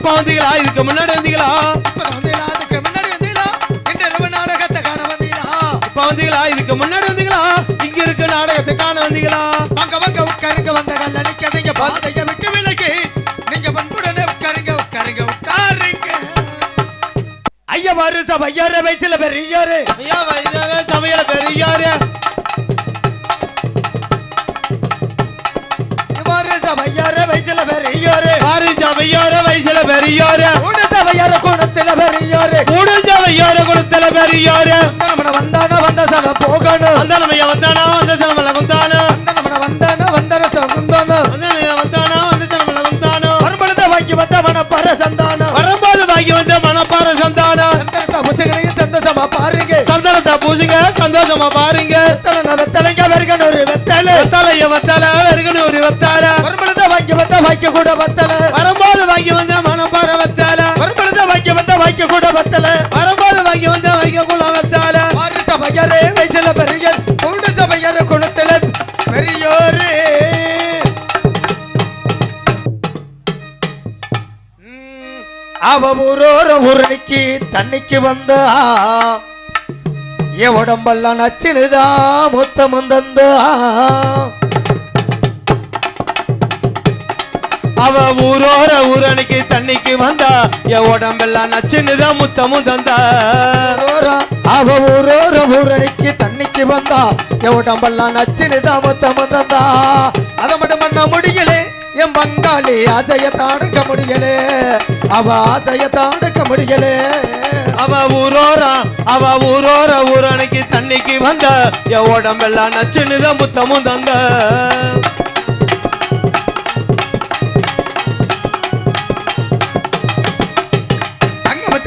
இப்ப வந்தீங்களா? இதுக்கு முன்னாடி வந்தீங்களா? இதுக்கு முன்னாடி வந்தீங்களா? இந்த இரவு நாடகத்தை காண வந்தீங்களா? இப்ப வந்தீங்களா? இதுக்கு முன்னாடி வந்தீங்களா? இங்க இருக்க நாடகத்தை காண வந்தீங்களா? வாங்க வாங்க உட்காருங்க, வந்த கல்ல நிக்காதீங்க, பாதைய விட்டு விலகி நீங்க பண்புடனே உட்காருங்க உட்காருங்க உட்காருங்க. ஐயா வருஷ ஐயாறு வயசுல பெரியாரு, ஐயா வயசான சமையல பெரியாரு, ஐயாறு வயசுல பெரியாரு, பாரிஞ்ச வையார வயசுல பெரியாரு, உடுத்த ஐயாறு குணத்துல பெரியாரு, முடிஞ்ச வையார குளத்துல பெரியாரு. வந்தானா வந்த சல போகணும், அந்த நம்ம வந்தானா வந்த சனமல குந்தானா, வந்தானா வந்தன சகுந்தானா, வந்தானா வந்த சனமல குந்தானா, வரும்பொழுது வாங்கி வந்த மனப்பார சந்தானா, வரும்போது வாங்கி வந்த மனப்பார சந்தானா. முச்சகனையும் சந்தோஷமா பாருங்க, சந்தனத்தை பூசுங்க சந்தோஷமா பாருங்க. வெத்தலைங்க வெறுகன் ஒரு வெத்தலை, வெத்தலைய வெத்தலை வெறுகன்னு ஒரு வெத்தலை, வரும்பொழுது வாங்கி வந்த வாய்க்க கூட வெத்தலை, வரும்போது வாங்கி வந்த மனப்பார வெத்தலை, வரும்பொழுது வாங்கி வந்த வாய்க்க கூட வெத்தலை, வரும்போது வாங்கி வந்த வைக்க குளம் வெத்தலை. ஆறு சபையாரே வயசுல பெரியர், கூடு சபையார குணத்துல பெரியோரு. அவ ஊரோர ஊரணிக்கு தண்ணிக்கு வந்தா, என் உடம்பெல்லாம் நச்சினுதா மொத்தம் தந்தா. அவ ஊரோர ஊரணிக்கு தண்ணிக்கு வந்தா, என் உடம்பெல்லாம் நச்சுன்னுதான் முத்தமும் தந்தா. அவ ஊரோர ஊரணிக்கு தண்ணிக்கு வந்தா, என் உடம்பெல்லாம் நச்சினுதா மொத்தம் தந்தா. அதை மட்டும் பண்ண முடியலே, என் பங்காளி ஆசையத்தை அடக்க முடியலே, அவ ஆசையத்தை அடக்க முடியலே. அவ ஊரோர ஊரணிக்கு தண்ணிக்கு வந்தா, என் உடம்பெல்லாம் நச்சுன்னுதான் முத்தமும் தந்தா.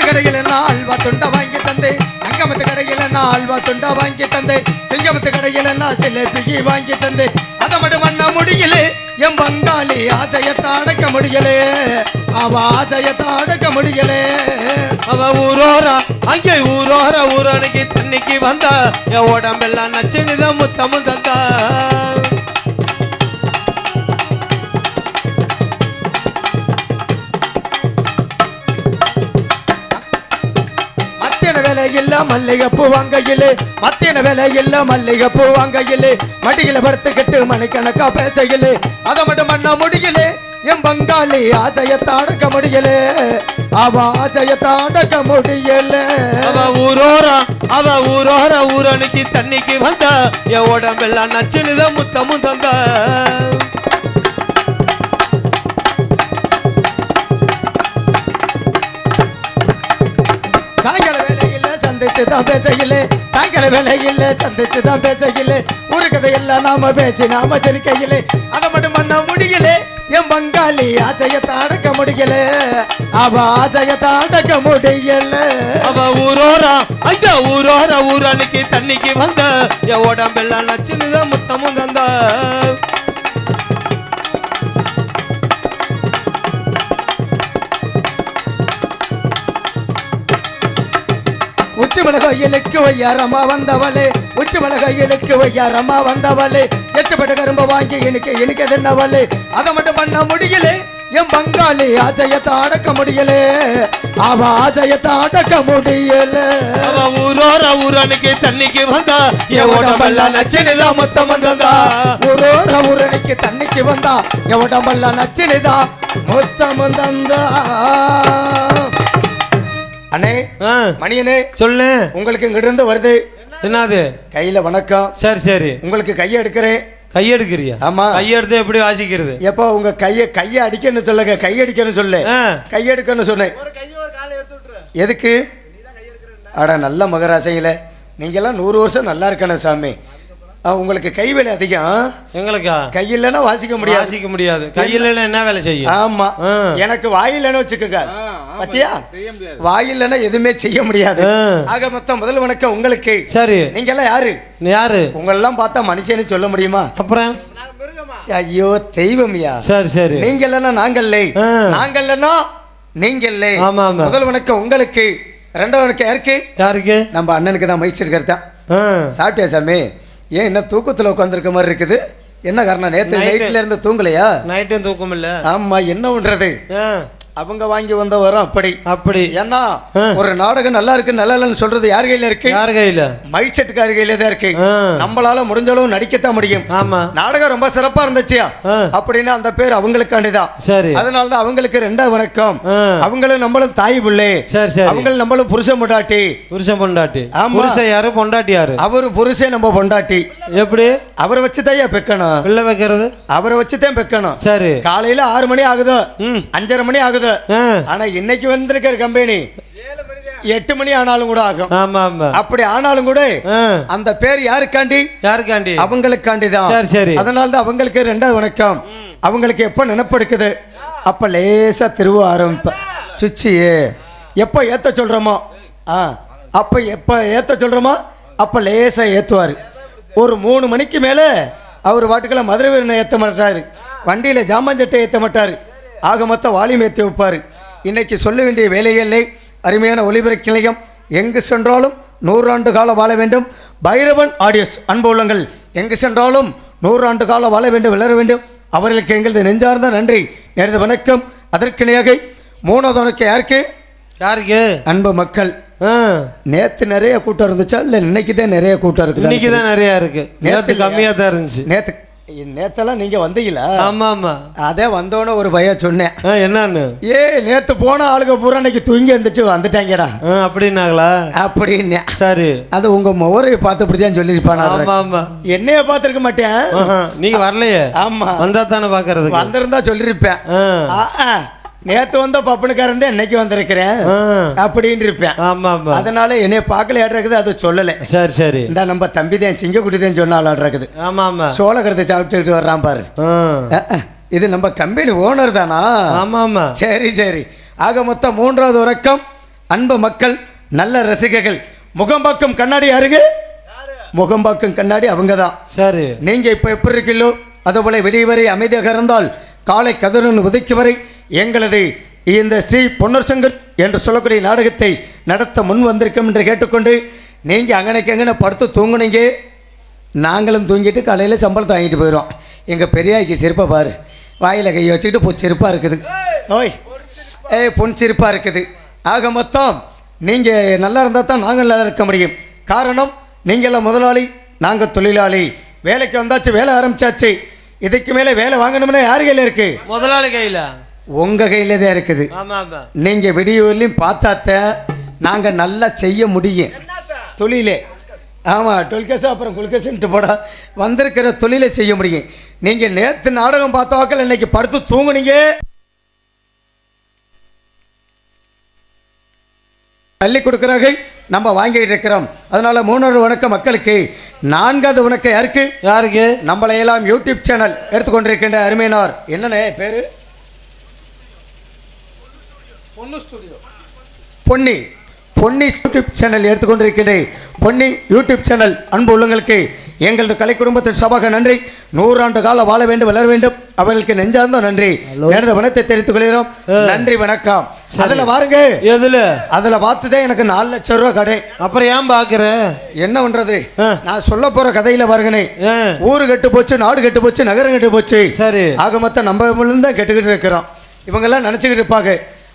கடையில் என்ன அல்வா துண்டா வாங்கி தந்தே, அங்கமத்து கடையில் என்ன அல்வா துண்டா வாங்கி தந்தே, சிங்கமத்து கடையில் என்ன சிலைப்பிகி வாங்கி தந்தே. அதை மட்டும் பண்ண முடியலே, என் பங்காளி ஆசையத்தை அடக்க முடியலே, அவ ஆசையத்தை அடக்க முடியலே. அவ அங்கே ஊரோர ஊரணிக்கு தண்ணிக்கு வந்தா, என் உடம்பெல்லாம் நச்சுன்னுதான் முத்தமும் தந்தா. இல்ல மல்லிகைப்பூ வாங்கையிலே, மத்தியான வேலை இல்ல மல்லிகைப்பூ வாங்கையிலே, மடியில படுத்துக்கிட்டு மணிக்கணக்கா பேசையிலே, அதை மட்டும் பண்ண முடியலே, என் பங்காளி ஆசையத்தை அடக்க முடியலே, அவ ஆசையத்தை அடக்க முடியல. அவ ஊரோர ஊரணிக்கு தண்ணிக்கு வந்தா, என் உடம்பெல்லாம் நச்சுன்னுதான் முத்தமும் தந்தா. சந்திச்சுதான் பேசையிலே, சாயங்கால வேலையில் சந்திச்சுதான் பேசையிலே, ஒரு கதையெல்லாம் நாம பேசி நாம சிரிக்கையிலே, அதை மட்டும் பண்ண முடியலே, என் பங்காளி ஆசையத்தை அடக்க முடியல, அவ ஆசையத்தை அடக்க முடியல. அவ ஊரோர ஊரணிக்கு தண்ணிக்கு வந்த, என் உடம்பெல்லாம் நச்சுன்னுதான் முத்தமும் தந்தா. உச்சி மிளகாயிலுக்கு ஒய்யாரமா வந்தவளே, உச்சி மிளகாயிலுக்கு ஒய்யாரமா வந்தவளே, எச்சப்பட்ட கரும்பு வாங்கி எனக்கு தின்னவளே, அதை மட்டும் பண்ண முடியலே, என் பங்காளி ஆசையத்தை அடக்க முடியலே, அவ ஆசையத்தை அடக்க முடியல. அவ ஊரோர ஊரணிக்கு தண்ணிக்கு வந்தா, என் உடம்பெல்லாம் நச்சுன்னுதான் முத்தமும் தந்தா. ஊரோர ஊரணிக்கு தண்ணிக்கு வந்தா, என் உடம்பெல்லாம் நச்சுன்னுதான் முத்தமும் தந்தா. அண்ணே மணியனே சொல்லு, உங்களுக்கு இங்கிட்ட இருந்து வருது என்னது கையில வணக்கம். சரி சரி, உங்களுக்கு கையை எடுக்கிறேன். கையெடுக்கிறியா? ஆமா. கையெடுத்து எப்படி வாசிக்கிறது? எப்போ உங்க கையை அடிக்கன்னு சொல்லுங்க, கையடிக்கன்னு சொல்லு, கையெடுக்கன்னு சொன்னேன். எதுக்கு? அட நல்ல மகராசையில நீங்கெல்லாம் 100 வருஷம் நல்லா இருக்கணும் சாமி. உங்களுக்கு கை வேலை அதிகம். எங்களுக்கா? கையிலன்னா வாசிக்க முடியாது. கையில என்ன வேலை செய்யும்? ஆமா, எனக்கு வாயிலன்னு வச்சுக்கோங்க. பத்தியா, வாயிலன்னா எதுவுமே செய்ய முடியாது. ஆக மொத்தம் முதல் வணக்கம் உங்களுக்கு. சரி, நீங்க எல்லாம் யாரு? உங்களெல்லாம் பார்த்தா மனுஷன்னு சொல்ல முடியுமா? அப்புறம் ஐயோ தெய்வம்யா. சரி சரி, நீங்க இல்லைன்னா நாங்கல்லே, நாங்கல்லைன்னா நீங்க இல்லை. முதல் வணக்கம் உங்களுக்கு. ரெண்டாவது வணக்கம் யாருக்கு? நம்ம அண்ணனுக்கு தான். மைசூர் தான். சாப்பிட்டியா சாமி? ஏன் என்ன தூக்கத்தில் உட்காந்துருக்க மாதிரி இருக்குது? என்ன காரணம்? நேற்று நைட்ல இருந்து தூங்கலையா? நைட்டும் தூக்கம் இல்ல. ஆமா, என்ன பண்றது? அவங்க வாங்கி வந்த வரும் அப்படி அப்படி. ஏன்னா ஒரு நாடகம் நல்லா இருக்கு நல்லா இல்லைன்னு சொல்றது யார் கையில இருக்கு? யார் கையில? மைக் செட்டுக்கார கையில தான் இருக்கு. நம்மளால முடிஞ்ச அளவு நடிக்கத்தான் முடியும். ஆமா. நாடகம் ரொம்ப சிறப்பா இருந்துச்சியா அப்படின்னா அந்த பேர் அவங்களுக்காண்டிதான். சரி. அதனாலதான் அவங்களுக்கு 2வது வணக்கம். அவங்களும் நம்மளும் தாய் பிள்ளை. சரி சரி. அவங்களும் நம்மளும் புருஷன் பொண்டாட்டி. புருஷன் பொண்டாட்டி. புருஷன் யாரு பொண்டாட்டி யாரு? அவரு புருஷன் நம்ம பொண்டாட்டி. எப்படி? அவரை வச்சுதான் பெக்கணும். பிள்ளை வைக்கிறது அவரை வச்சுதான் பெக்கணும். சரி. காலையில 6 மணி ஆகுது, 5:30 மணி ஆகுது. ஆனா இன்னைக்கு வந்திருக்கிற கம்பெனி 8 மணி ஆனாலும் கூட ஆகும். ஆமா ஆமா. அப்படி ஆனாலும் கூட அந்த பேர் யாருக்காண்டி? யாருக்காண்டி? அவங்களுக்காண்டி தான். சரி சரி. அதனால தான் அவங்களுக்கு 2வது வணக்கம். அவங்களுக்கு எப்ப நினைப்படுக்குது அப்ப லேசா திருவ ஆரம்பிப்ப சுச்சியே எப்ப ஏத்த சொல்றோமோ அப்ப எப்ப ஏத்த சொல்றோமோ அப்ப லேசா ஏத்துவாரு. ஒரு 3 மணிக்கு மேல அவர் வாட்டுக்கெல்லாம் மதுரை வீரனை ஏத்த மாட்டாரு, வண்டியில ஜாமாஞ்சட்டை ஏத்த மாட்டாரு, ஆக மொத்த வாலியம் ஏற்றி வைப்பார். இன்னைக்கு சொல்ல வேண்டிய வேலையில்லை. அருமையான ஒளிபரப்பு நிலையம் எங்கு சென்றாலும் 100 ஆண்டு காலம் வாழ வேண்டும். பைரவன் ஆடியோஸ் அன்பு உள்ளங்கள் எங்கு சென்றாலும் 100 ஆண்டு காலம் வாழ வேண்டும், வளர வேண்டும். அவர்களுக்கு எங்களது நெஞ்சார்ந்த நன்றி, நேரது வணக்கம். அதற்கு நியாக 3வது வணக்கம் யாருக்கு? யாருக்கு? அன்பு மக்கள். நேத்து நிறைய கூட்டம் இருந்துச்சா இல்ல இன்னைக்கு தான் நிறைய கூட்டம் இருக்கு? இன்னைக்கு தான் நிறைய இருக்கு. நேத்து கம்மியா தான் இருந்துச்சு. நேத்தெல்லாம் நீங்க வந்தீங்களா? ஆமா ஆமா. அதே வந்தோன்னு ஒரு பையன் சொன்னேன். என்னன்னு? நேத்து போன ஆளுங்க பூரா இன்னைக்கு தூங்கி இருந்துச்சு வந்துட்டாங்கடா அப்படின்னாங்களா? அப்படின்னு. சரி. அது உங்க முகரையை பார்த்து அப்படிதான் சொல்லிருப்பான். ஆமா ஆமா. என்னைய பார்த்துருக்க மாட்டேன். நீங்க வரலையே? ஆமா. வந்தா தானே பாக்குறது. வந்திருந்தா சொல்லிருப்பேன். நேத்து வந்த பப்பனுக்காரன் இன்னைக்கு வந்திருக்கிறேன் அப்படின்னு இருப்பேன். ஆமா ஆமா. அதனால என்னைய பார்க்கல இருக்குது அதை சொல்லல. சரி சரி. இந்த நம்ம தம்பி தான் சிங்கக்குட்டி தான் சொன்னால் இருக்குது. ஆமா ஆமா. சோள கருத்தை சாப்பிட்டுக்கிட்டு வர்றான் பாரு. இது நம்ம கம்பெனி ஓனர் தானா? ஆமா ஆமா. சரி சரி. ஆக மொத்தம் 3வது வணக்கம். அன்பு மக்கள், நல்ல ரசிகர்கள். முகம்பாக்கம் கண்ணாடி யாருங்க? முகம்பாக்கம் கண்ணாடி அவங்க தான். சரி. நீங்க இப்ப எப்படி இருக்கீங்களோ அதே போல விடிய வரை அமைதியாக இருந்தால் காலை கதிரன் உதைக்கு வரை எங்களது இந்த ஸ்ரீ பொன்னர் சங்கர் என்று சொல்லக்கூடிய நாடகத்தை நடத்த முன் வந்திருக்கோம் என்று கேட்டுக்கொண்டு நீங்கள் அங்கனைக்கு எங்கன படுத்து தூங்குனீங்க, நாங்களும் தூங்கிட்டு காலையில் சம்பளத்தை வாங்கிட்டு போயிடுவோம். எங்கள் பெரியாய்க்கு சிரிப்பை பாரு, வாயில் கையை வச்சுக்கிட்டு பொச்சிருப்பாக இருக்குது. ஓய் பொன் சிரிப்பாக இருக்குது. ஆக மொத்தம் நீங்கள் நல்லா இருந்தால் தான் நாங்கள் நல்லா இருக்க முடியும். காரணம் நீங்களாம் முதலாளி, நாங்கள் தொழிலாளி. வேலைக்கு வந்தாச்சு, வேலை ஆரம்பிச்சாச்சு. இதுக்கு மேலே வேலை வாங்கணும்னா யார் கையில் இருக்கு? முதலாளி கையில். உங்க கையில தான் இருக்குது. நீங்க விடியவில்லையும் பார்த்தாத்த நாங்க நல்லா செய்ய முடியும் தொழிலே. ஆமா, டொல்கேசா அப்புறம் குல்கேசன்ட்டு போட வந்திருக்கிற தொழிலை செய்ய முடியும். நீங்க நேற்று நாடகம் பார்த்தாக்கள் இன்னைக்கு படுத்து தூங்குனீங்க, தள்ளி கொடுக்குறாங்க, நம்ம வாங்கிட்டு இருக்கிறோம். அதனால 3வது வணக்கம் மக்களுக்கு. 4வது வணக்கம் யாருக்கு? யாருக்கு? நம்மளையெல்லாம் யூடியூப் சேனல் எடுத்துக்கொண்டிருக்கின்ற அருமையினார் என்னன்னு பேரு? பொன்னி யூடியூப் சேனல் எடுத்துக்கொண்டிருக்கிறேன். பொன்னி யூடியூப் சேனல் அன்பு உள்ளங்களுக்கு எங்களது கலை குடும்பத்தின் சபாக நன்றி. 100 ஆண்டு காலம் வாழ வேண்டும், வளர வேண்டும். அவர்களுக்கு நெஞ்சார்ந்த நன்றி, எனது வணத்தை தெரிவித்துக் கொள்கிறோம். நன்றி வணக்கம். அதுல பாருங்க, எதுல? அதுல பார்த்துதான் எனக்கு 4 லட்சம் ரூபாய் கடை. அப்புறம் ஏன் பாக்குற? என்ன பண்றது? நான் சொல்ல போற கதையில பாருங்கனே, ஊரு கெட்டு போச்சு, நாடு கெட்டு போச்சு, நகரம் கெட்டு போச்சு. சரி. ஆக மொத்தம் நம்ம தான் கெட்டுக்கிட்டு இருக்கிறோம். இவங்கெல்லாம் நினைச்சுக்கிட்டு இருப்பாங்க,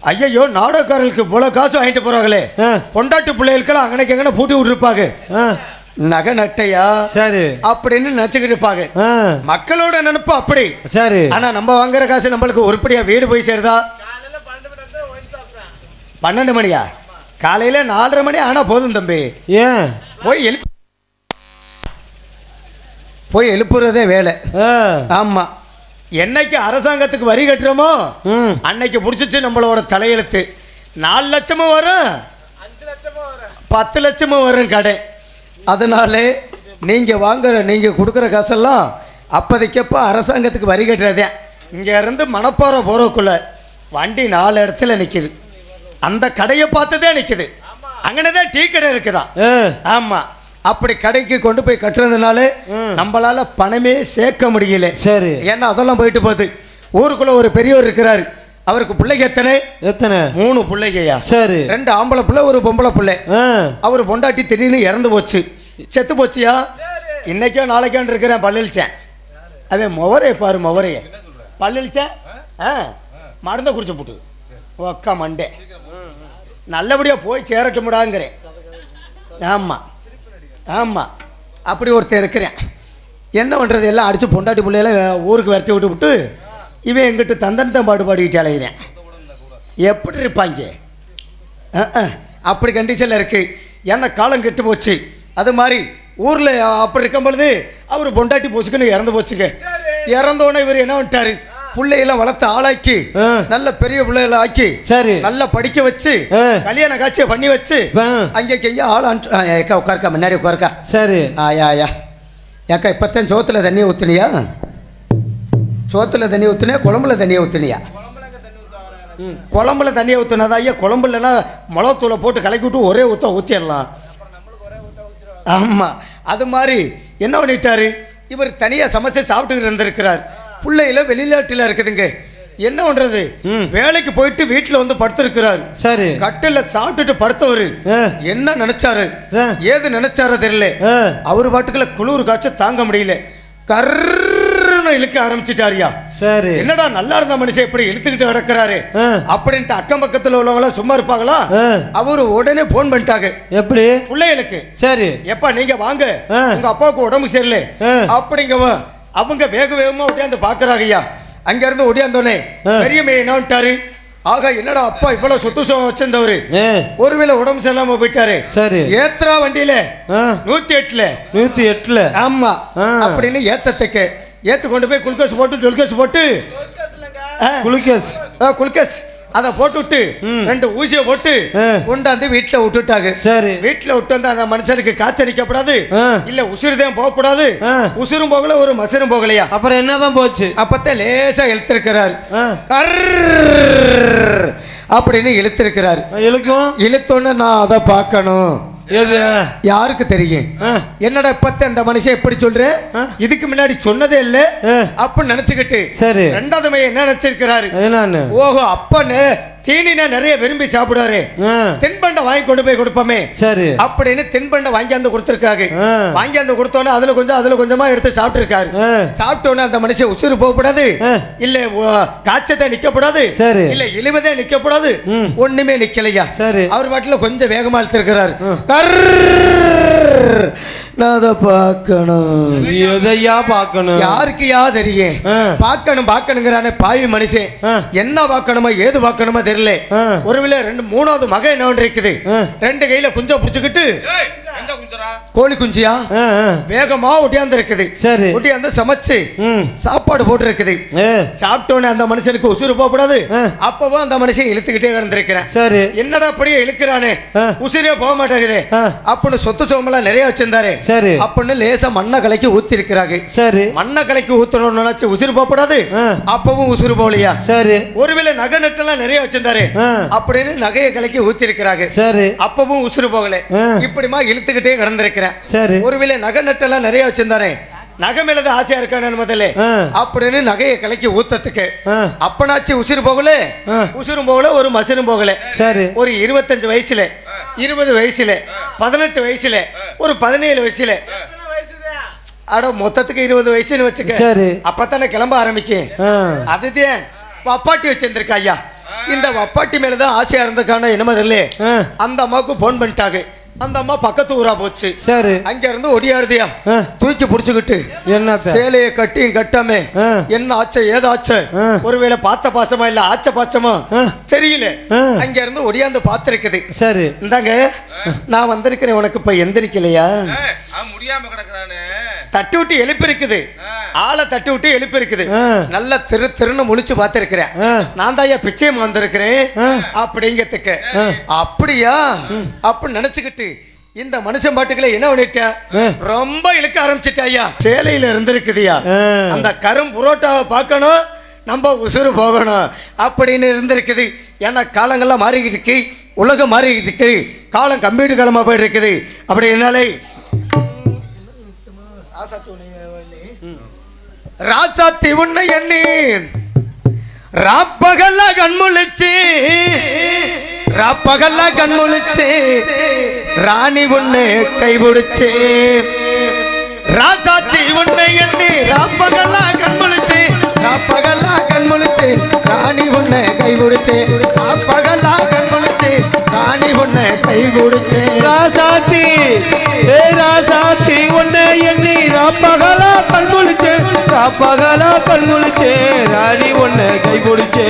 ஐயோ நாடகக்காரர்களுக்கு போல காசு வாங்கிட்டு போறாங்களே, பொண்டாட்டு பிள்ளைகளுக்கெல்லாம் அங்கனைக்கு எங்கன பூட்டி விட்டுருப்பாங்க, நகை நட்டையா சரி அப்படின்னு நினைச்சுக்கிட்டு இருப்பாங்க. மக்களோட நினைப்பு அப்படி. சரி. ஆனா நம்ம வாங்குற காசு நம்மளுக்கு உருப்படியா வீடு போய் சேருதா? 12 மணியா? காலையில 4:30 மணி ஆனா போதும் தம்பி. ஏன் போய் எழுப்புறதே வேலை. ஆமா. என்னைக்கு அரசாங்கத்துக்கு வரி கட்டுறோமோ அன்னைக்கு பிடிச்சிச்சு நம்மளோட தலையெழுத்து. 4 லட்சமும் வரும், 10 லட்சமும் வரும் கடை. அதனால நீங்க வாங்குற, நீங்க கொடுக்குற காசெல்லாம் அப்போதைக்கப்போ அரசாங்கத்துக்கு வரி கட்டுறதே. இங்க இருந்து மணப்பாறை போறக்குள்ள வண்டி 4 இடத்துல நிக்குது. அந்த கடையை பார்த்துதான் நிக்குது. அங்கனதான் டீ கடை இருக்குதான். ஆமா. அப்படி கடைக்கு கொண்டு போய் கட்டுறதுனால நம்மளால பணமே சேர்க்க முடியல. சரி. ஏன்னா அதெல்லாம் போயிட்டு போகுது. ஊருக்குள்ள ஒரு பெரியவர் இருக்கிறாரு. அவருக்கு பிள்ளைங்க எத்தனை? 3 பிள்ளைங்கயா. சரி. 2 ஆம்பளை பிள்ளை, ஒரு பொம்பளை பிள்ளை. அவர் பொண்டாட்டி திடீர்னு இறந்து போச்சு. செத்து போச்சியா? இன்னைக்கோ நாளைக்கான்னு இருக்கிறேன். பல்லிச்சேன். அவன் முவரைய பாரு, முவரைய பல்லிச்சேன். மருந்தை குடிச்சு போட்டு ஒக்கா மண்டே நல்லபடியாக போய் சேரட்டுமுடாங்கிறேன். ஆமாம் ஆமாம், அப்படி ஒருத்தர் இருக்கிறேன். என்ன பண்ணுறது, எல்லாம் அடித்து பொண்டாட்டி பிள்ளையெல்லாம் ஊருக்கு விரட்டி விட்டு இவன் எங்கிட்ட தந்தனத்தை பாடிக்கிட்டு அலைகிறேன். எப்படி இருப்பாங்க? அப்படி கண்டிஷனில் இருக்குது. ஏன்னா காலம் கெட்டு போச்சு. அது மாதிரி ஊரில் அப்படி இருக்கும் பொழுது அவர் பொண்டாட்டி போச்சுக்குன்னு இறந்து போச்சுங்க. இறந்தோடனே இவர் என்ன பண்ணிட்டாரு, பிள்ளையெல்லாம் வளர்த்து ஆளாக்கி நல்ல பெரிய பிள்ளைகளை ஆக்கி சரி நல்லா படிக்க வச்சு கல்யாண காட்சியை பண்ணி வச்சு அங்கேக்கு எங்கே ஆள் அனுப்பிச்சு உட்காருக்கா, முன்னாடி உட்காருக்கா. சரி ஆயா ஏக்கா இப்போத்தான் சோத்தில் தண்ணியை ஊற்றுனியா? சோத்தில் தண்ணியை ஊற்றுனியா, குழம்புல தண்ணியை ஊற்றுனியா? குழம்புல தண்ணியை ஊற்றுனதா ஐயா? குழம்புலன்னா மிளகுத்தூளை போட்டு கலக்கி விட்டு ஒரே ஊற்றிடலாம். ஆமாம், அது மாதிரி என்ன பண்ணிட்டாரு, இவர் தனியாக சமைச்சு சாப்பிட்டுக்கிட்டு இருந்திருக்கிறார். பிள்ளையில வெளிநாட்டில் இருக்குதுங்க. என்ன பண்றது, வேலைக்கு போயிட்டு வீட்டில் வந்து படுத்திருக்கிறார். சரி கட்டில சாப்பிட்டுட்டு படுத்தவர் என்ன நினைச்சாரு, ஏது நினைச்சாரோ தெரியல. அவர் பாட்டுக்குள்ள குளிர் காய்ச்சல் தாங்க முடியல, கர்ன்னு இழுக்க ஆரம்பிச்சிட்டாரியா. சரி என்னடா நல்லா இருந்த மனுஷன் இப்படி இழுத்துக்கிட்டு கிடக்கிறாரு அப்படின்ட்டு அக்கம் பக்கத்தில் உள்ளவங்க சும்மா இருப்பாங்களா? அவரு உடனே போன் பண்ணிட்டாங்க. எப்படி? பிள்ளைகளுக்கு. சரி எப்பா நீங்க வாங்க, உங்க அப்பாவுக்கு உடம்பு சரியில்லை அப்படிங்கவ அவங்க வேக வேகமா ஒட்டியாந்து பாக்குறாங்க ஐயா. அங்க இருந்து ஒடியாந்தோடனே பெரிய மைய என்ன பண்ணிட்டாரு, ஆக என்னடா அப்பா இவ்வளவு சொத்து சுகம் வச்சிருந்தவரு ஒருவேளை உடம்பு சரியில்லாம போயிட்டாரு. சரி ஏத்ரா வண்டியில 108 ஆமா அப்படின்னு ஏத்தத்துக்கு ஏத்து கொண்டு போய் குளுக்கோஸ் போட்டு குளுக்கோஸ் அதை போட்டு விட்டு 2 ஊசியை போட்டு கொண்டாந்து வீட்டில் விட்டுட்டாங்க. சரி வீட்டில் விட்டு வந்து அந்த மனுஷனுக்கு காய்ச்சல் நிக்கப்படாது, இல்ல உசுறுதான் போகக்கூடாது. உசுரும் போகல, ஒரு மசுரும் போகலையா. அப்புறம் என்னதான் போச்சு, அப்பத்தான் லேசா இழுத்திருக்கிறார் அப்படின்னு இழுத்திருக்கிறார். இழுத்தோன்னு நான் அதை பார்க்கணும். யாருக்கு தெரியும்? என்னடா பத்த அந்த மனுஷன் எப்படி சொல்ற, இதுக்கு முன்னாடி சொன்னதே இல்ல அப்படின்னு நினைச்சுக்கிட்டு சரி ரெண்டாவது மையம் என்ன நினைச்சிருக்கிறாரு, ஓஹோ அப்ப தீனினா நிறைய விரும்பி சாப்பிடுவாரு, தென்பண்டம் வாங்கி கொண்டு போய் கொடுப்போமே சரி அப்படின்னு தென்பண்டம் வாங்கியாந்து கொடுத்துருக்காங்க. வாங்கியாந்து கொடுத்தோன்னே அதுல கொஞ்சமா எடுத்து சாப்பிட்டு இருக்காரு. சாப்பிட்டோன்னே அந்த மனுஷன் உசுறு போகக்கூடாது, இல்ல காய்ச்சத்தை நிக்கப்படாது, இல்ல இழிவதே நிக்கப்படாது, ஒண்ணுமே நிக்கலையா. சரி அவர் பாட்டுல கொஞ்சம் வேகமா இழுத்திருக்கிறாரு. நான் அதை பார்க்கணும், எதையா பார்க்கணும், யாருக்கு யா தெரியும், பார்க்கணுங்கிறானே பாவி மனுஷன். என்ன பார்க்கணுமா ஏது பார்க்கணுமா தெரியல. ஒருவேளை 3வது மகன் என்ன இருக்குது, 2 கையில குஞ்ச பிடிச்சுக்கிட்டு கோழி குஞ்சியா வேகமா ஒட்டியாந்து இருக்குது. சரி ஒட்டியாந்து சமைச்சு சாப்பாடு போட்டு இருக்குது. சாப்பிட்டோன்னே அந்த மனுஷனுக்கு உசுறு போகக்கூடாது. அப்பவும் அந்த மனுஷன் இழுத்துக்கிட்டே கிடந்திருக்கிறேன். சரி என்னடா அப்படியே இழுக்கிறானே, உசுரே போக மாட்டேங்குது அப்படின்னு சொத்து சோமெல்லாம் நிறைய வச்சிருந்தாரு. சரி அப்படின்னு லேசா மண்ணை கலக்கி ஊத்தி இருக்கிறாங்க. சரி மண்ணை கலக்கி ஊத்தணும்னு நினைச்சு உசுறு போகக்கூடாது, அப்பவும் உசுறு போகலையா. சரி ஒருவேளை நகை நட்டெல்லாம் நிறைய வச்சிருந்தாரு அப்படின்னு நகையை கலக்கி ஊத்தி இருக்கிறாங்க. சரி அப்பவும் உசுறு போகல. இப்படிமா இழுத்துக்கிட்டே கிடந்திருக்கிறேன். சரி ஒருவேளை நகை நட்டெல்லாம் நிறைய வச்சிருந்தானே, நகை மேலதான் ஆசையா இருக்கானு முதல்ல அப்படின்னு நகையை கலக்கி ஊத்தத்துக்கு அப்பனாச்சு உசுறு போகல, உசுரும் போகல, ஒரு மசுரும் போகல. சரி ஒரு 25 வயசுல, 20 வயசுல, 18 வயசுல, ஒரு 17 வயசுல, அட மொத்தத்துக்கு 20 வயசுன்னு வச்சுக்க. சரி அப்பத்தானே கிளம்ப ஆரம்பிக்கும். அதுதான் வப்பாட்டி வச்சிருந்திருக்கா ஐயா. இந்த வப்பாட்டி மேலதான் ஆசையா இருந்திருக்கான என்னமோ தெரியல. அந்த அம்மாவுக்கு போன் பண்ணிட்டாங்க. அந்த அம்மா பக்கத்து ஊரா போச்சு. சரி அங்க இருந்து ஒடியாடுதியா தூக்கி புடிச்சுக்கிட்டு என்ன சேலையை கட்டியும் கட்டாமே என்ன ஆச்ச ஏதாச்ச, ஒருவேளை பார்த்த பாசமா இல்ல ஆச்ச பாசமா தெரியல. அங்க இருந்து ஒடியாந்து பாத்திருக்குது. சரி இந்தாங்க நான் வந்திருக்கிறேன், உனக்கு இப்ப எந்திரிக்கலையா, முடியாம கிடக்குறானே, தட்டி விட்டு எழுப்பி இருக்குது, ஆளை தட்டி விட்டு எழுப்பி இருக்குது, நல்ல திருன்னு முழிச்சு பார்த்திருக்கிறேன். நான் தான் பிச்சையம் வந்திருக்கிறேன் அப்படிங்கிறதுக்கு. அப்படியா அப்படின்னு நினைச்சுக்கிட்டு இந்த மனுஷன் பாட்டுக்களை என்ன பண்ணிட்டா, ரொம்ப இழுக்க ஆரம்பிச்சிட்டா ஐயா. சேலையில இருந்திருக்குதுயா, அந்த கரும் புரோட்டாவை பார்க்கணும், நம்ம உசுறு போகணும் அப்படின்னு இருந்திருக்குது. ஏன்னா காலங்கள்லாம் மாறிக்கிட்டு இருக்கு, உலகம் மாறிக்கிட்டு இருக்கு, காலம் கம்ப்யூட்டர் காலமா போயிட்டு இருக்குது. அப்படின்னாலே ராசாத்தி உன்னை எண்ணி ராப்பகல்ல கண்முழிச்சு, ராப்பகல்ல கண்முழிச்சு ராணி உன்னை கைபிடிச்சு, ராசாத்தி உன்னை எண்ணி ராப்பகல்ல கண்முழிச்சு, ராப்பகல்ல கண்முழிச்சு ராணி உன்னை கை பிடிச்சே பகலா கண் முழிச்சே ராணி உன்னை கை பிடிச்சே ராசாத்தி ஏ ராசாத்தி உன்னை எண்ணி ராப்பகலா கண் முழிச்சே ராப்பகலா கண் முழிச்சே ராணி உன்னை கை பிடிச்சே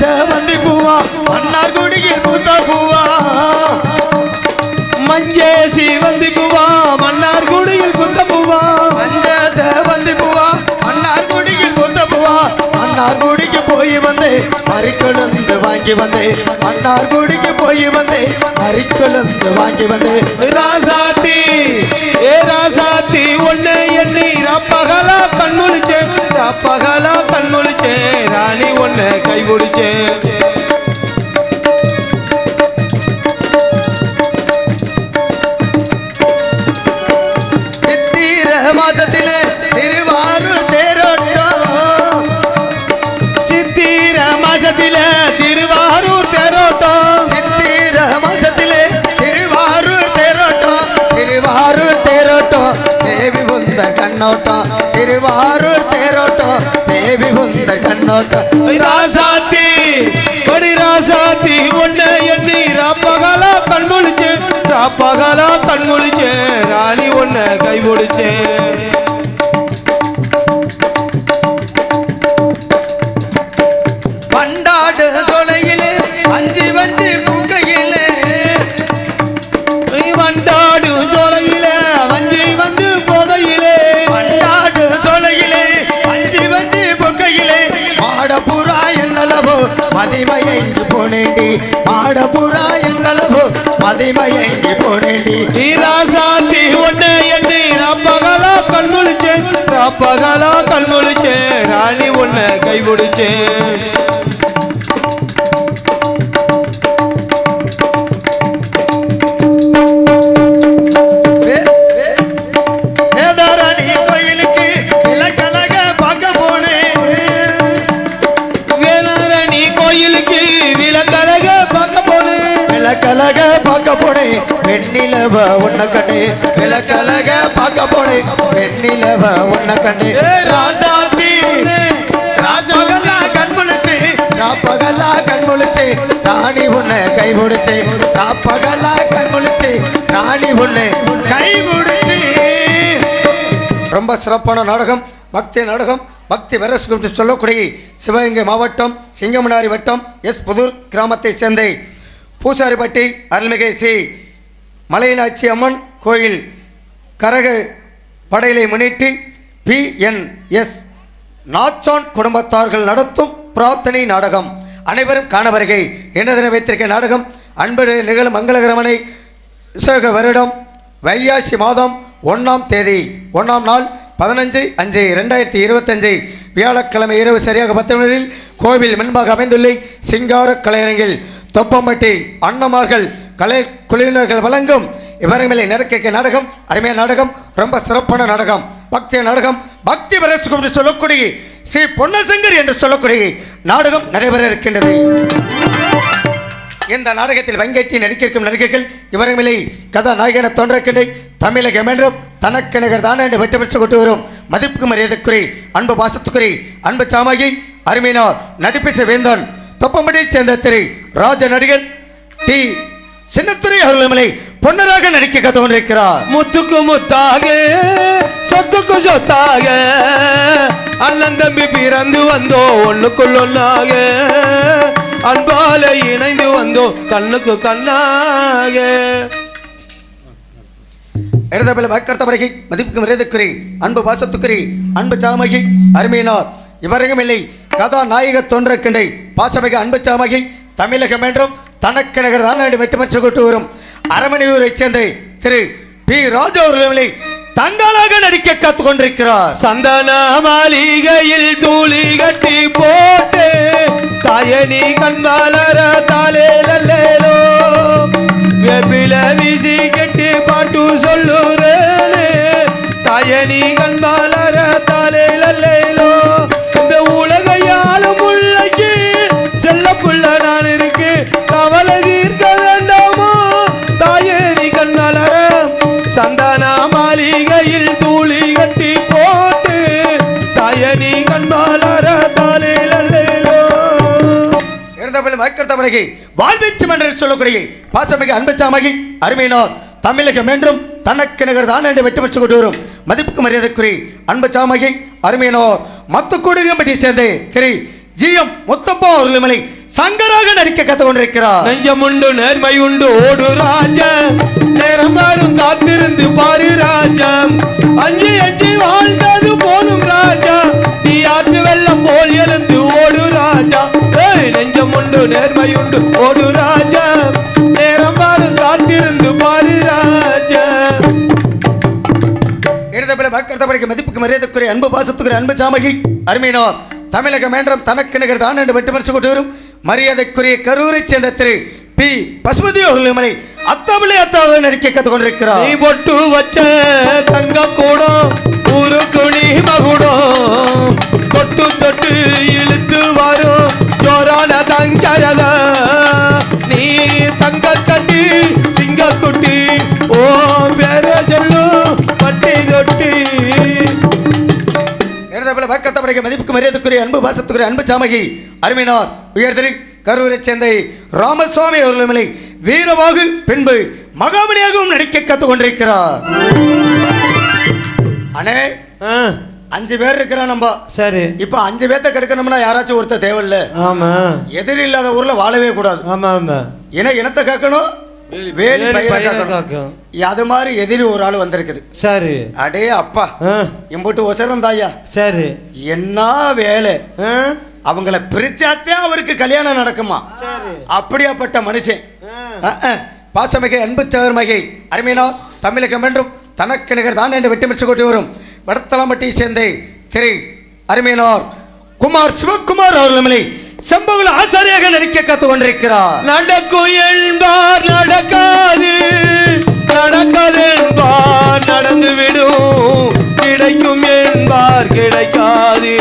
செவந்தி பூவா மன்னார் குடியில் பூத்த பூவா மஞ்சே சிவந்தி பூவா மன்னார் குடியில் பூத்த பூவா மஞ்ச செவந்தி பூவா மன்னார் குடியில் பூத்த பூவா மன்னார் குடிக்கு போய் வந்தே மறிக்கொழுந்து வாங்கி வந்தே மன்னார் குடிக்கு போய் வந்தே மறிக்கொழுந்து வாங்கி வந்தே ராசாத்தி ஏ ராசாத்தி உன்னை எண்ணி ராப்பகலா கண்முழிச்சே ராப்பகலா கண்முழிச்சே ராணி உன்னை கைபிடிச்சே சித்திர மாசத்திலே திருவாரூர் தேரோட்டம் சித்திர மாசத்திலே திருவாரூர் தேரோட்டம் சித்திர மாசத்திலே திருவாரூர் தேரோட்டம் திருவாரூர் தேரோட்டம் தேவி வந்த கண்ணோட்டம் திருவாரூர் தேரோட்டம் தேவி வந்த கண்ணோட்டம் ராசாத்தி படி ராசாத்தி உன்னை எண்ணி ராப்பகலா கண்முழிச்சே ராப்பகலா கண்முழிச்சே ராணி உன்னை கைபிடிச்சே பண்டாடு தொலையிலே அஞ்சு வஞ்சி பூக்கையிலே வண்டாடு சோலையிலே வஞ்சி வந்து போகையிலே பண்டாடு தொலையிலே அஞ்சு வஞ்சி பூக்கையிலே மாடபுரா என்னளவோ மதிமயங்கி போனேண்டி மாடபுரா என்னளவோ மதிமயங்கி போனேண்டி ராசாத்தி உன்னை எண்ணி ராப்பகலா கண்முழிச்சே ராப்பகலா கண்முழிச்சே ராணி உன்னை கைபிடிச்சே வேதாரணி கோயிலுக்கு விளக்கழக பார்க்க போனேன் வேளாரணி கோயிலுக்கு விளக்கழக பார்க்க போனேன் விளக்கழக பார்க்க போனேன் வெண்ணிலவ உன்ன கண்டே விளக்கழக பார்க்க போனேன் வெண்ணிலவ உன்ன கண்டே ராசாத்தி ராசகலா கண்முழிச்சு ராப்பகலா கண்முழிச்சு ராணி உன்னை கைபிடிச்சு ராப்பகலா கண்முழிச்சு ராணி உன்னை கைபிடிச்சு ரொம்ப சிறப்பான நாடகம் பக்தி நாடகம் பக்தி வரசு சொல்லக்கூடிய சிவகங்கை மாவட்டம் சிங்கமனாரி வட்டம் எஸ் புதூர் கிராமத்தை சேர்ந்த பூசாரிப்பட்டி அருள்மிகு ஸ்ரீ மலையனாட்சி அம்மன் கோயில் கரக படையிலை முன்னிட்டு PNS நாச்சான் குடும்பத்தார்கள் நடத்தும் பிரார்த்தனை நாடகம் அனைவரும் காண வருகை என்ன வைத்திருக்க நாடகம் அன்பு நிகழும் மங்களகரமனை விசேக வருடம் வைகாசி மாதம் 1ஆம் தேதி 1ஆம் நாள் 15/5/2025 வியாழக்கிழமை இரவு சரியாக 10 மணியில் கோவில் முன்பாக அமைந்துள்ள சிங்கார கலையரங்கில் தொப்பம்பட்டி அண்ணமார்கள் கலை குழுவினர்கள் வழங்கும் இவரங்களை நடக்க நாடகம் அருமையான நாடகம் ரொம்ப சிறப்பான நாடகம் பக்தி நாடகம் பக்தி வரசுக்கும் என்று சொல்லக்கூடிய ஸ்ரீ பொன்னசங்கர் என்று சொல்லக்கூடிய நாடகம் நடைபெற இருக்கின்றது இந்த நாடகத்தில் வங்கேற்றி நடிக்கும் நடிகைகள் இவர்களை கதாநாயகன தோன்றக்கின்ற தமிழகம் என்றும் தனக்கு நிகர் தானே என்று வெற்றி பெற்று கொண்டு வரும் மதிப்பு மரியாதைக்குறி அன்பு பாசத்துக்குறி அன்பு சாமாகி அருமையினார் நடிப்பிசை வேந்தன் தொப்பம்பட்டியைச் சேர்ந்த திரு ராஜ நடிகர் டி சின்னத்துறை அவர்களை பொன்னராக நடிக்க கற்றுக்கொண்டிருக்கிறார் முத்துக்கு முத்தாக சொத்துக்கு சொத்தாக அண்ணன் தம்பி பிறந்து வந்தோ ஒண்ணுக்குள் ஒன்னாக அன்பால இணைந்து வந்தோ கண்ணுக்கு கண்ணாக இடதபல வாக்கர்த்தபடகை மதிப்புக்கு மரியாதைக்குறி அன்பு பாசத்துக்குறி அன்பு சாமகி அருமையினார் இவரகம் இல்லை கதாநாயக தோன்றக்கிண்டை பாசமிக அன்பு சாமகி தமிழகம் என்றும் தனக்கு நகர் தான் வெற்றி பெற்று கொண்டு வரும் அரமணியூரைச் சேர்ந்த திரு பி ராஜா அவர்களை தங்களாக நடிக்க காத்துக் கொண்டிருக்கிறார் சந்தன மாளிகையில் தூளி கட்டி போட்டு தாயனி கண்பாலர தாலே நல்லேலோ வெப்பில வீசி கட்டி பாட்டு சொல்லுறேனே தாயனி கண்பாலர தாலே நல்லேலோ இந்த உலகையாலும் முள்ளைக்கு செல்ல புள்ள நான் இருக்கு கவலை தீர்க்க வேண்டாமோ தாயனி கண்பாலர மலர தாலிலோ இருந்தபடி மக்கள் தமிழகை வாழ்வீச்சும் என்று சொல்லக்கூடிய பாசமிகு அன்பச்சாமகி அருமையினோர் தமிழகம் என்றும் தனக்கு நிகர் தான் என்று வெற்றி பெற்று கொண்டு வரும் மதிப்புக்கு மரியாதைக்குரிய அன்பச்சாமகி அருமையினோர் மத்த கூடுகம்பட்டியை சேர்ந்து திரு ஜிஎம் முத்தப்பா அவர்களை சங்கராக நடிக்க கத்து கொண்டிருக்கிறார். நெஞ்சம் உண்டு நேர்மை உண்டு ஓடு ராஜா நேரம் வரும் காத்திருந்து பாரு ராஜா அஞ்சி அஞ்சி வாழ்ந்தது போதும் ராஜா நீ ஆற்று வெள்ளம் போல் எழுந்து ஓடு ராஜா நெஞ்சம் உண்டு நேர்மை உண்டு ஓடு ராஜா நேரம் வரும் காத்திருந்து பாரு ராஜா. மதிப்புக்கு மரியாதைக்குரிய அன்பு பாசத்துக்குரிய அன்பு சாமகி அருமையினோர் தமிழகம் என்றும் தனக்கு நிகர் தான் என்று வெற்றி பெற்று கொண்டு வரும் மரியாதைக்குரிய கரூரை சேர்ந்த திரு பி பசுமதி அவர்களை அத்தாவிலே நடிக்க கத்துக் கொண்டிருக்கிறார். நீ பொட்டு வச்ச தங்க கூடம் ஊரு குணி மகுடம் தொட்டு தொட்டு இழுத்து வரும் ஜோரான தங்கரத நீ தங்க கட்டி சிங்க குட்டி ஓ பேர சொல்லு பட்டி தொட்டி. மதிப்புக்கு மரியாதைக்குரிய அன்பு பாசத்துக்குரிய அன்பு சாமகி அருமையினார் உயர்திரு கரூரை சேர்ந்த ராமசுவாமி அவர்களை வீரவாகு பின்பு மகாமணியாகவும் நடிக்க கத்துக் கொண்டிருக்கிறார். அண்ணே 5 பேர் இருக்கிறா நம்ம. சரி, இப்ப 5 பேர்த்த கெடுக்கணும்னா யாராச்சும் ஒருத்தர் தேவையில்ல. ஆமா, எதிரி இல்லாத ஊர்ல வாழவே கூடாது. ஆமா ஆமா, ஏன்னா இனத்தை காக்கணும் வேலி காக்கும். அது மாதிரி எதிரி ஒரு ஆள் வந்திருக்குது. சரி, அடே அப்பா இம்புட்டு ஒசரம் தாயா. சரி, என்ன வேலை அவங்கள பிரிச்சாத்தே அவருக்கு கல்யாணம் நடக்குமா? அப்படியாப்பட்ட மனுஷன் பாசமிகை அன்பு சகர்மகை அருமையினா தமிழகம் என்றும் தனக்கு நிகர் தான் என்று வெட்டி மிச்சு கொண்டு வரும் வடத்தலாம்பட்டியை சேர்ந்த திரு அருமையினார் குமார் சிவகுமார் அவர்களை சம்பவ ஆசாரியாக நடிக்க கத்துக் கொண்டிருக்கிறார். நடக்கும் என்பார் நடக்காது நடக்காது என்பார் நடந்து விடும் கிடைக்கும் என்பார் கிடைக்காது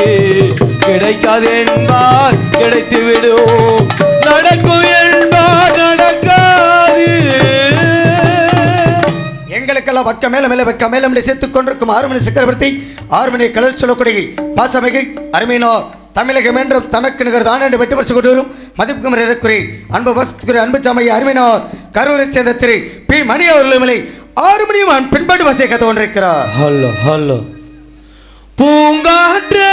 கிடைக்காது என்பார் கிடைத்து விடும் நடக்கும் என்பார் நடக்காது. எங்களுக்கெல்லாம் வக்க மேல மேல வக்க மேல சேர்த்துக் கொண்டிருக்கும் 6 மணி சக்கரவர்த்தி 6 மணி கலர் சொல்லக்கூடிய பாசமிகு அருமையினோ தமிழகம் என்றும் தனக்கு நிகர் தான் என்று வெற்றி பெற்று கொண்டு வரும் மதிப்புக்கு மரியாதைக்குரிய அன்பு பாசத்துக்குரிய அன்பு சாமி அருமையினோ கரூரை சேர்ந்த திரு பி மணி அவர்களை 6 மணியும் பின்பாடு வாசிய கத்து கொண்டிருக்கிறார். ஹலோ ஹலோ பூங்காற்று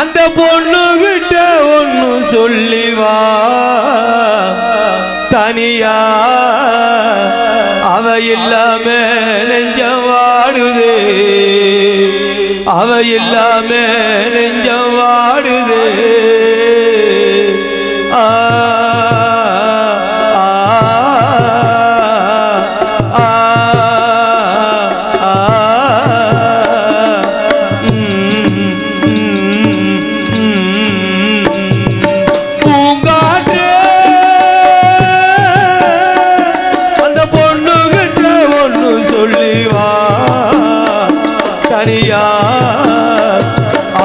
அந்த பொண்ணு கிட்ட ஒன்னு சொல்லிவா தனியா அவ இல்லாம நெஞ்சம் வாடுதே அவ இல்லாம நெஞ்சம் வாடுதே.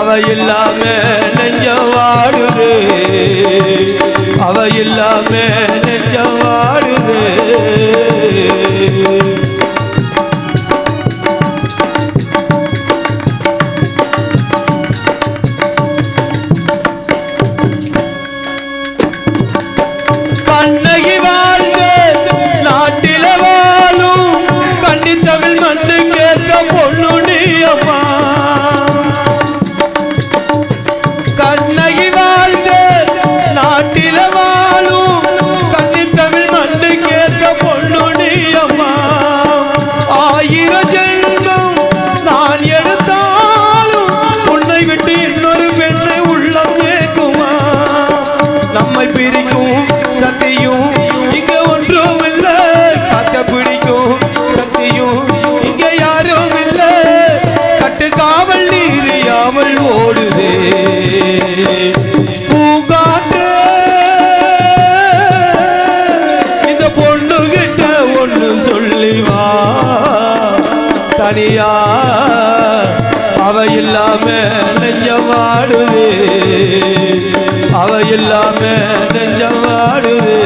அவ இல்லாம நெஞ்சம் வாடுதே அவ இல்லாம நெஞ்சம் வாடுதே. கண்ணகி வாழ்ந்த நாட்டில வாழும் கண்ணி தமிழ் மண்ணு கேட்க பொண்ணு நீ அம்மா. கண்ணகி வாழ்ந்த நாட்டில வாழும் கண்ணி தமிழ் மண்ணு கேட்க பொண்ணு நீ அம்மா. 1000 ஜென்மம் நான் எடுத்தாலும் உன்னை விட்டு இன்னொரு பெண்ணை உள்ளம் கேட்குமா? நம்மை பிரிக்கும் சக்தியும் இங்க ஒன்றும் இல்ல காத்த பிடிக்கும் சக்தியும் இங்க யாரும் இல்ல கட்டு காவல் நீரியாமல் ஓடுதே பூங்காற்று இந்த பொண்ணு கிட்ட ஒண்ணு சொல்லிவா தனியா அவ இல்லாம நெஞ்சம் வாடுதே அவ இல்லாம நெஞ்சம் வாடுதே.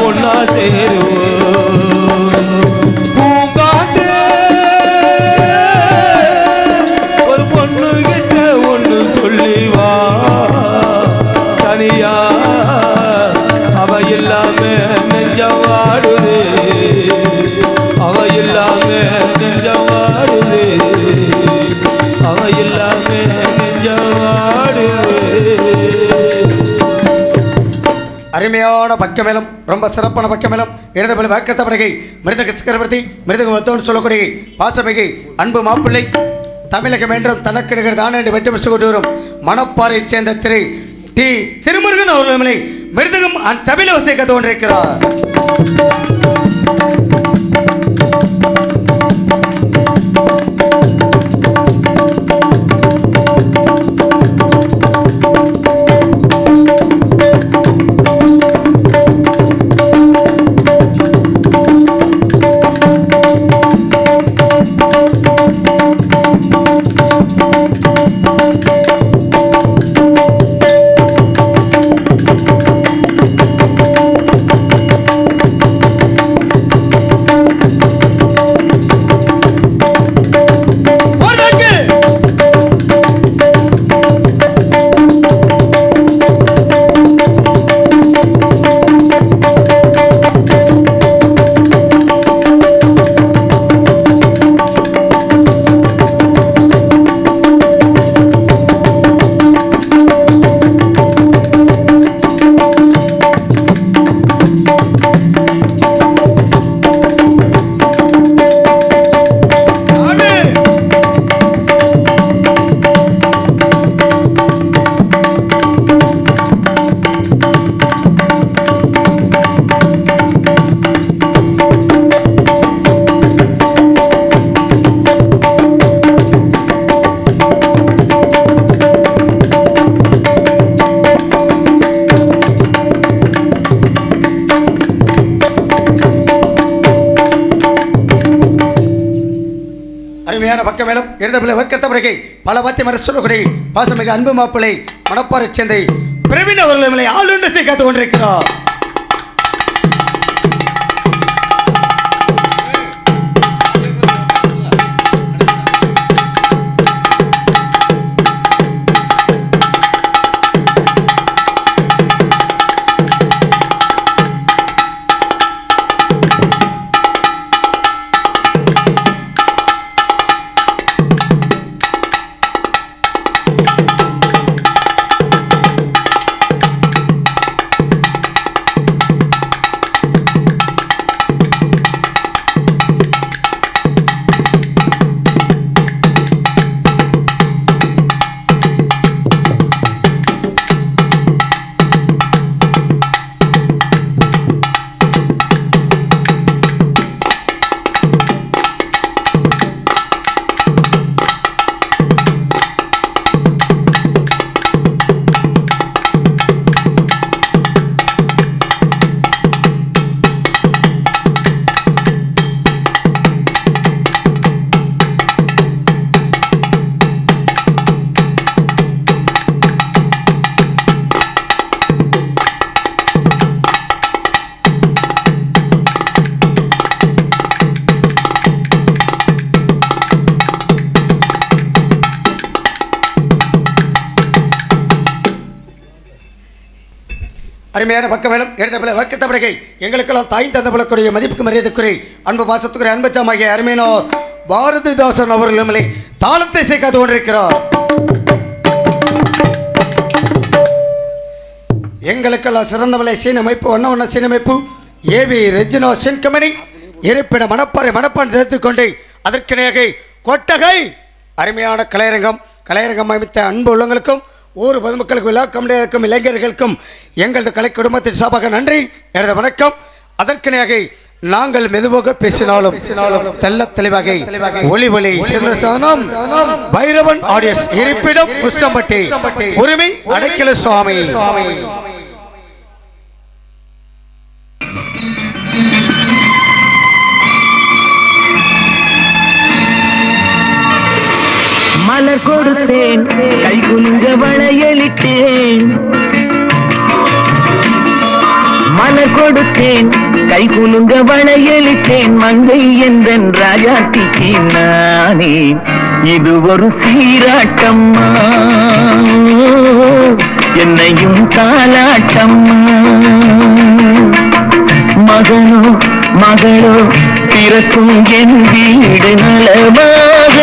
ஒன்னா சேருவோம். பூங்காற்று ஒரு பொண்ணு கிட்ட ஒண்ணு சொல்லி வா, தனியா அவ இல்லாம நெஞ்சம் வாடுது, அவ இல்லாம நெஞ்சம் வாடுது, அவ இல்லாம நெஞ்சம் வாடுது. அருமையான பக்கமேளம், ரொம்ப சிறப்பான பக்கமேளம். இடதுபல வாக்கத்த படகை மிருதக சக்கரவர்த்தி மிருதக வத்தோன்னு சொல்லக்கூடிய பாசமிகை அன்பு மாப்பிள்ளை தமிழகம் என்றும் தனக்கு நிகழ் தான் என்று வெற்றி பெற்று கொண்டு வரும் மணப்பாறை சேர்ந்த திரு டி திருமுருகன் அவர்களை மிருதகம் தமிழ் வசை கத்து கொண்டிருக்கிறார். பக்கமேலும் இடதுபல வக்கத்த படகை பல வாத்தியம் என்று சொல்லக்கூடிய பாசமிகு அன்பு மாப்பிள்ளை மணப்பாறை சேர்ந்த பிரவீன் அவர்களை ஆளுண்டு காத்துக் கொண்டிருக்கிறார். அருமையான பக்கமேளம் இடதுபல வக்கத்த படகை எங்களுக்கெல்லாம் தாய் தந்த புலக்கூடிய மதிப்புக்கு மரியாதைக்குரிய அன்பு பாசத்துக்குரிய அன்பச்சாமாகிய அருமையானோர் பாரதிதாசன் அவர்களுமே தாளத்தை சேர்க்காது கொண்டிருக்கிறார். எங்களுக்கெல்லாம் சிறந்தவளை சீனமைப்பு வண்ண சீனமைப்பு ஏவி ரெஜினோ சின் கம்பெனி இருப்பிட மணப்பாறை சேர்த்துக் கொண்டு அதற்கிணையாக கொட்டகை அருமையான கலையரங்கம் அமைத்த அன்பு உள்ளங்களுக்கும் ஊர் பொதுமக்களுக்கு விழா கமிட்டியாக இருக்கும் இளைஞர்களுக்கும் எங்களது கலை குடும்பத்தின் சார்பாக நன்றி, எனது வணக்கம். அதற்கிணையாக நாங்கள் மெதுவாக பேசினாலும் தெல்ல தெளிவாக ஒளி சின்னசானம் பைரவன் ஆடியன்ஸ் இருப்பிடம் புஷ்டம்பட்டி உரிமை அடைக்கல சுவாமி. மலர் கொடுத்தேன் கை குலுங்க வளையலிட்டேன், மலர் மலர் கொடுத்தேன் கை குலுங்க வளையளித்தேன் மங்கை என்றன் ராஜாத்திக்கு நானே இது ஒரு சீராட்டம்மா என்னையும் தாலாட்டம்மா மகனோ மகளோ பிறக்கும் என் வீடு நலமாக